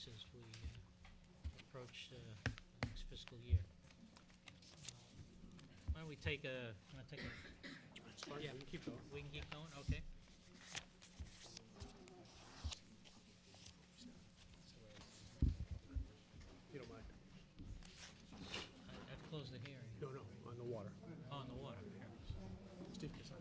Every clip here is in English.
rates as we approach the next fiscal year. Why don't we take a, yeah, We can keep going. we can keep going, okay? You don't mind? I've closed the hearing. No, on the water. On the water, here. Steve can sign.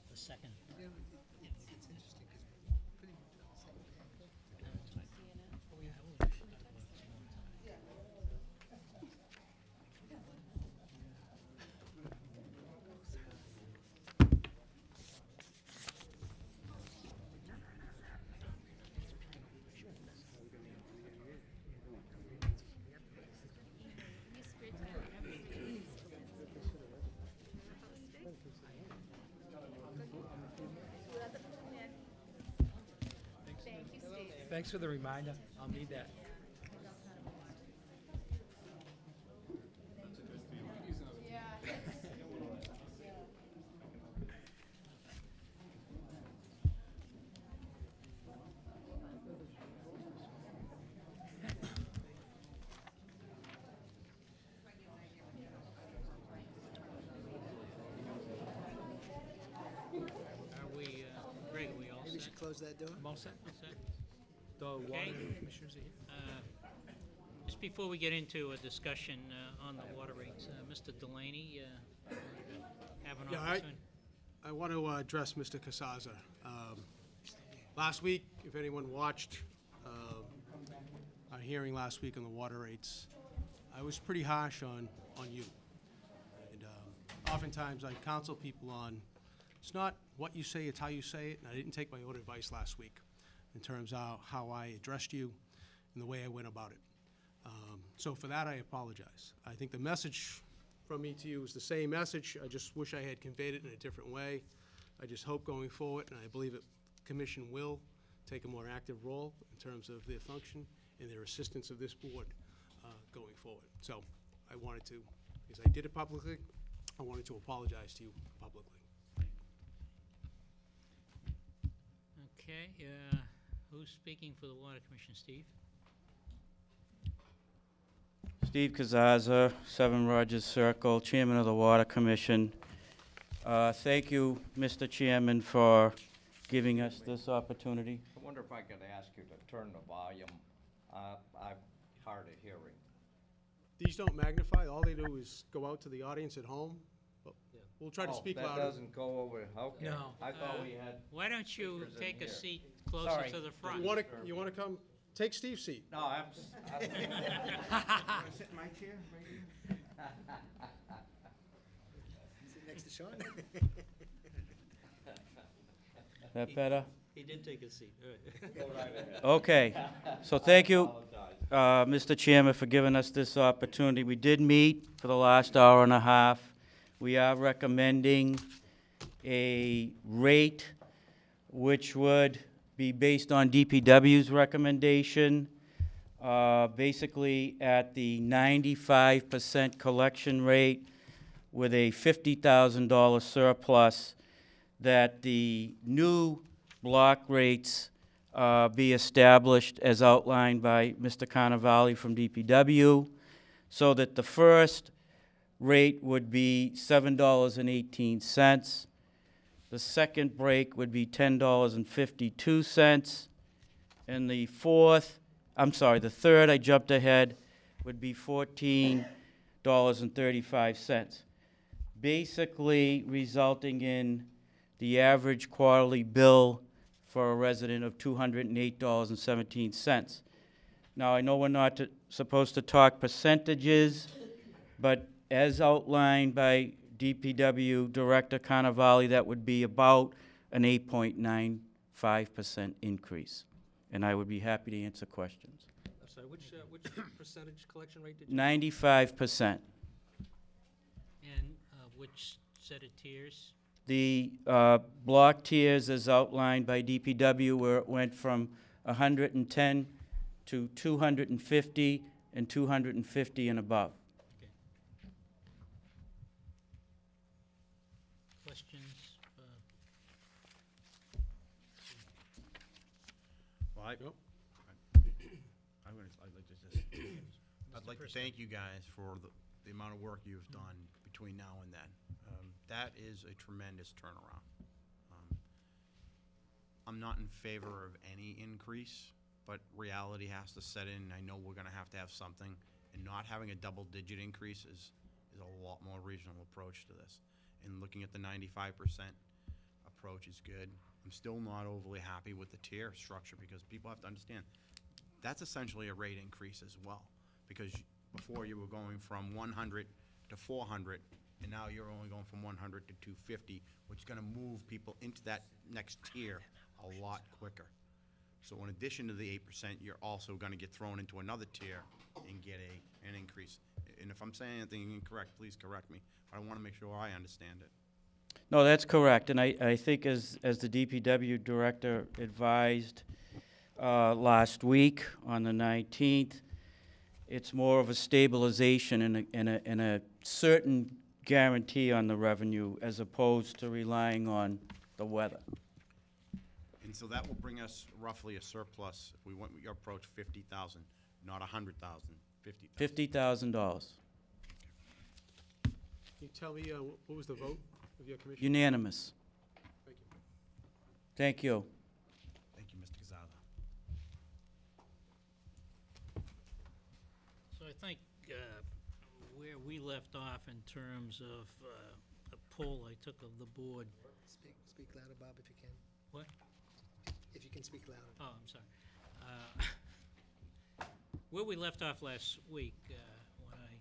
The second. It's interesting because pretty much on the same page. Thanks for the reminder. I'll need that. Are we, Greg, are we all Maybe we set? should close that door. I'm all set. All set? The water Okay. commissioners are here. Just before we get into a discussion on the water rates, Mr. Delaney, have an Yeah, opportunity. I want to address Mr. Casaza. Last week, if anyone watched our hearing last week on the water rates, I was pretty harsh on you. And oftentimes I counsel people on, it's not what you say, it's how you say it, and I didn't take my own advice last week in terms of how I addressed you and the way I went about it. So for that, I apologize. I think the message from me to you is the same message. I just wish I had conveyed it in a different way. I just hope going forward, and I believe the commission will take a more active role in terms of their function and their assistance of this board going forward. So I wanted to, because I did it publicly, I wanted to apologize to you publicly. Okay, who's speaking for the Water Commission, Steve? Steve Casaza, 7 Rogers Circle, Chairman of the Water Commission. Thank you, Mr. Chairman, for giving us this opportunity. I wonder if I could ask you to turn the volume. I'm hard of hearing. These don't magnify. All they do is go out to the audience at home. Well, we'll try to speak That louder. doesn't go over, okay. No. I thought we had, Why don't you Speakers in take a here. seat closer Sorry. to the front? You want to come, take Steve's seat. no, I'm Sit in my chair, right here? Sit next to Sean? That better? He did take a seat, all right. go right ahead. Okay. So thank you, Apologize. Mr. Chairman, for giving us this opportunity. We did meet for the last hour and a half. We are recommending a rate which would be based on DPW's recommendation, basically at the 95% collection rate with a $50,000 surplus, that the new block rates be established as outlined by Mr. Carnavale from DPW, so that the first rate would be $7.18. The second break would be $10.52. And the third, I jumped ahead, would be $14.35. Basically resulting in the average quarterly bill for a resident of $208.17. Now, I know we're not supposed to talk percentages, but as outlined by DPW Director Carnavale, that would be about an 8.95% increase. And I would be happy to answer questions. I'm sorry, which percentage collection rate did you? 95%. And which set of tiers? the block tiers as outlined by DPW, where it went from 110 to 250 and 250 and above. Questions? Well, Nope. I'd like to thank you guys for the amount of work you've done between now and then. That is a tremendous turnaround. I'm not in favor of any increase, but reality has to set in. I know we're gonna have to have something, and not having a double-digit increase is a lot more reasonable approach to this. And looking at the 95% approach is good. I'm still not overly happy with the tier structure, because people have to understand, that's essentially a rate increase as well. Because before you were going from 100 to 400, and now you're only going from 100 to 250, which is gonna move people into that next tier a lot quicker. So in addition to the 8%, you're also gonna get thrown into another tier and get an increase. And if I'm saying anything incorrect, please correct me, but I wanna make sure I understand it. No, that's correct, and I think as the DPW director advised last week on the 19th, it's more of a stabilization and a certain guarantee on the revenue as opposed to relying on the weather. And so that will bring us roughly a surplus, if we went with your approach, 50,000, not 100,000, 50,000. $50,000. Can you tell me what was the vote of your commission? Unanimous. Thank you. Thank you. Thank you, Mr. Gazzada. So I think where we left off in terms of a poll I took of the board. Speak louder, Bob, if you can. What? If you can speak louder. Oh, I'm sorry. Where we left off last week, when I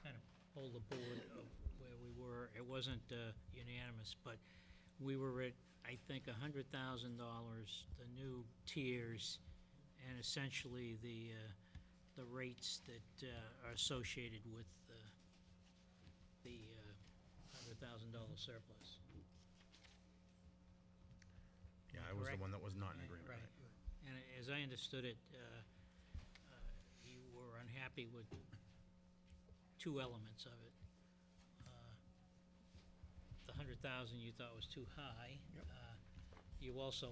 kind of polled the board of where we were, it wasn't unanimous, but we were at, I think, $100,000, the new tiers, and essentially the rates that are associated with the $100,000 surplus. Yeah, I was the Correct. one that was not in agreement. Right. And as I understood it, you were unhappy with two elements of it. The 100,000 you thought was too high. Yep. You also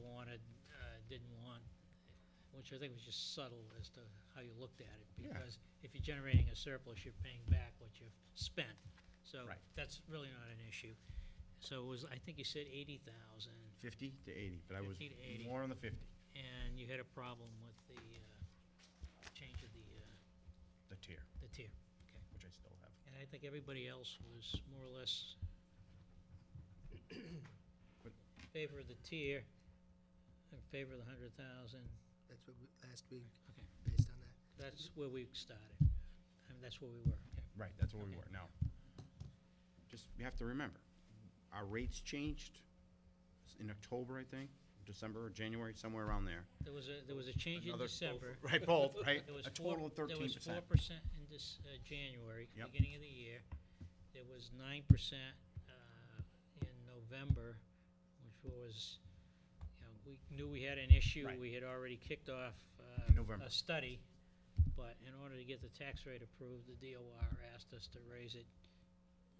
didn't want, which I think was just subtle as to how you looked at it. Yeah. Because if you're generating a surplus, you're paying back what you've spent. So Right. that's really not an issue. So it was, I think you said 80,000. 50 to 80, but I was 50 to 80. more on the 50, And you had a problem with the change of the tier, tier. Okay. which I still have. And I think everybody else was more or less in favor of the tier, in favor of the 100,000. That's what last week, Okay, based on that. that's where we started. I mean, that's where we were, okay. Right, that's where we Okay. were. Now, just, you have to remember, our rates changed in October, I think, December or January, somewhere around there. There was a change in Another- December. Right, both, right? There was A total of There was 13%. 4% in this January, Yep. beginning of the year. There was 9% in November, which was, you know, we knew we had an issue. Right. We had already kicked off November. a study, but in order to get the tax rate approved, the DOR asked us to raise it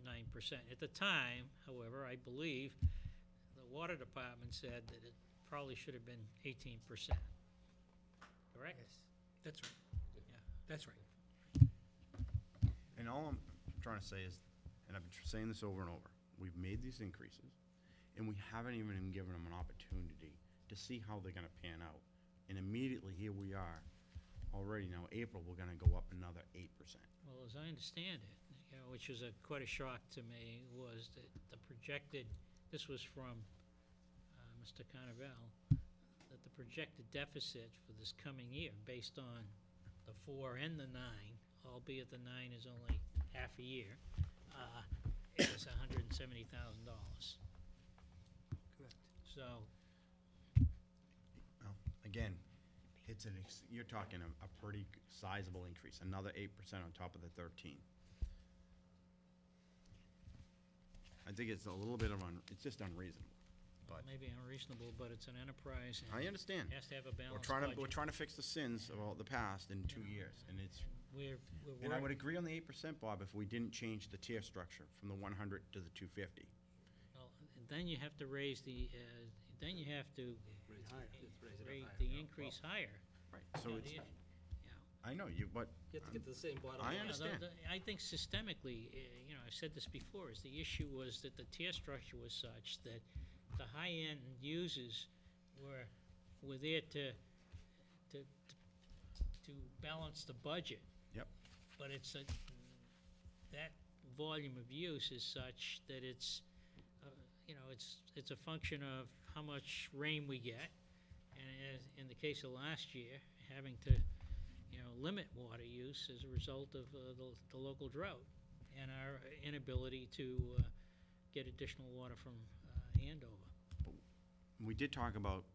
9%. At the time, however, I believe the water department said that it probably should have been 18%. Correct? Yes. That's right. Yeah. That's right. And all I'm trying to say is, and I've been saying this over and over, we've made these increases, and we haven't even given them an opportunity to see how they're gonna pan out. And immediately, here we are, already now, April, we're gonna go up another 8%. Well, as I understand it, you know, which was quite a shock to me, was that the projected, this was from Mr. Carnevale, that the projected deficit for this coming year, based on the 4 and the 9, albeit the 9 is only half a year, is $170,000. Correct. So, Well, again, it's you're talking a pretty sizable increase, another 8% on top of the 13. I think it's a little bit of it's just unreasonable. But Maybe unreasonable, but it's an enterprise and I understand. it has to have a balanced We're budget. trying to fix the sins of all the past in 2 years, and it's, We're and I would work- agree on the 8%, Bob, if we didn't change the tier structure from the 100 to the 250. well, and then you have to raise the, then you have to rate higher, the yeah. increase higher. Right, You so know, it's, the- I know you, but You have to get to the same bottom I line. Yeah, understand. I think systemically, you know, I've said this before, is the issue was that the tier structure was such that the high-end users were there to balance the budget. Yep. But it's that volume of use is such that it's, you know, it's a function of how much rain we get. And as in the case of last year, having to, you know, limit water use as a result of the local drought and our inability to get additional water from Andover. we did talk about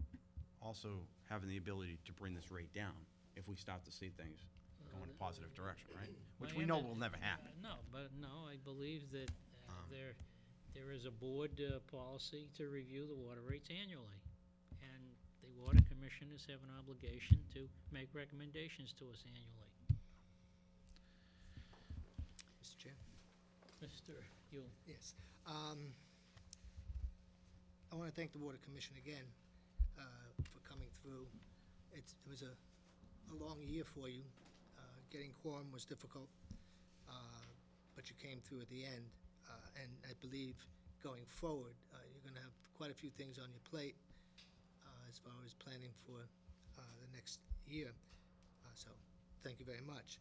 also having the ability to bring this rate down if we start to see things go in a positive direction, right? Which Well, we yeah, know but- will never happen. No, I believe that there is a board policy to review the water rates annually. And the water commissioners have an obligation to make recommendations to us annually. Mr. Chair? Mr. Yule? Yes. I want to thank the Water Commission again for coming through. It was a long year for you. Getting quorum was difficult, but you came through at the end. And I believe going forward, you're going to have quite a few things on your plate as far as planning for the next year. So thank you very much.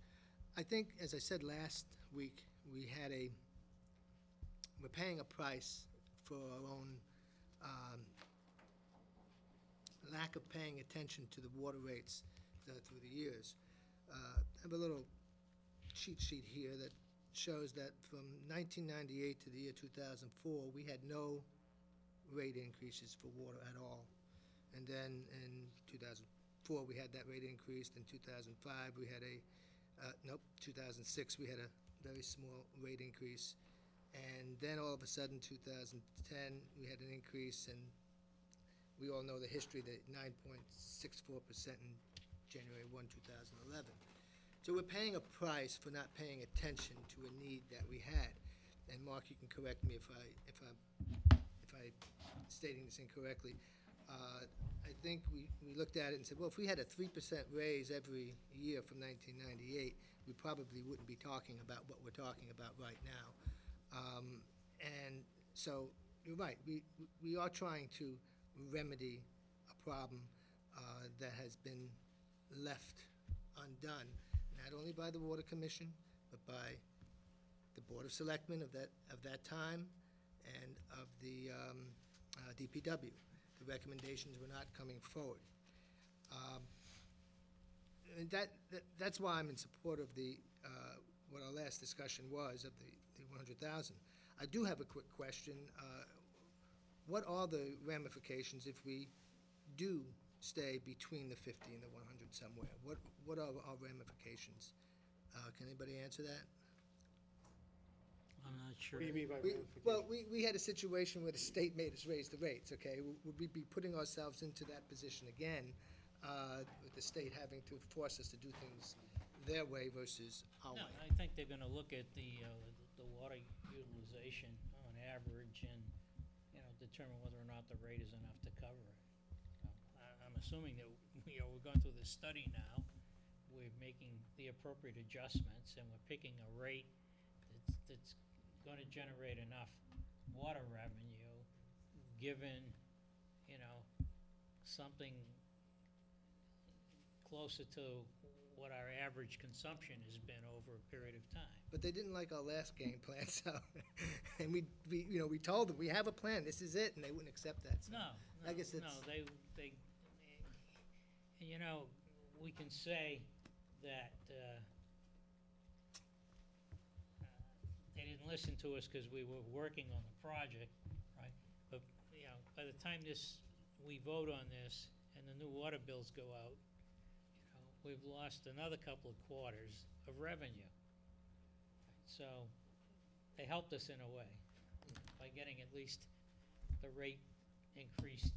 I think, as I said last week, we're paying a price for our own lack of paying attention to the water rates through the years. I have a little cheat sheet here that shows that from 1998 to the year 2004, we had no rate increases for water at all. And then in 2004, we had that rate increased. In 2005, we had 2006, we had a very small rate increase. And then all of a sudden, 2010, we had an increase, and we all know the history, the 9.64% in January 1, 2011. So we're paying a price for not paying attention to a need that we had. And Mark, you can correct me if I'm stating this incorrectly. I think we looked at it and said, well, if we had a 3% raise every year from 1998, we probably wouldn't be talking about what we're talking about right now. And so you're right. We are trying to remedy a problem that has been left undone, not only by the Water Commission, but by the Board of Selectmen of that time and of the DPW. The recommendations were not coming forward. And that's why I'm in support of what our last discussion was of the 100,000. I do have a quick question. What are the ramifications if we do stay between the 50 and the 100 somewhere? What are our ramifications? Can anybody answer that? I'm not sure. What do you mean by ramifications? Well, we had a situation where the state made us raise the rates, okay? Would we be putting ourselves into that position again, with the state having to force us to do things their way versus our No, way? I think they're gonna look at the water utilization on average and, you know, determine whether or not the rate is enough to cover it. I'm assuming that, you know, we're going through this study now, we're making the appropriate adjustments, and we're picking a rate that's gonna generate enough water revenue, given, you know, something closer to what our average consumption has been over a period of time. But they didn't like our last game plan, so, and we told them, we have a plan, this is it, and they wouldn't accept that, so. No, I guess no, it's- they, you know, we can say that, they didn't listen to us because we were working on the project, right? But, you know, by the time we vote on this and the new water bills go out, you know, we've lost another couple of quarters of revenue. So, they helped us in a way by getting at least the rate increased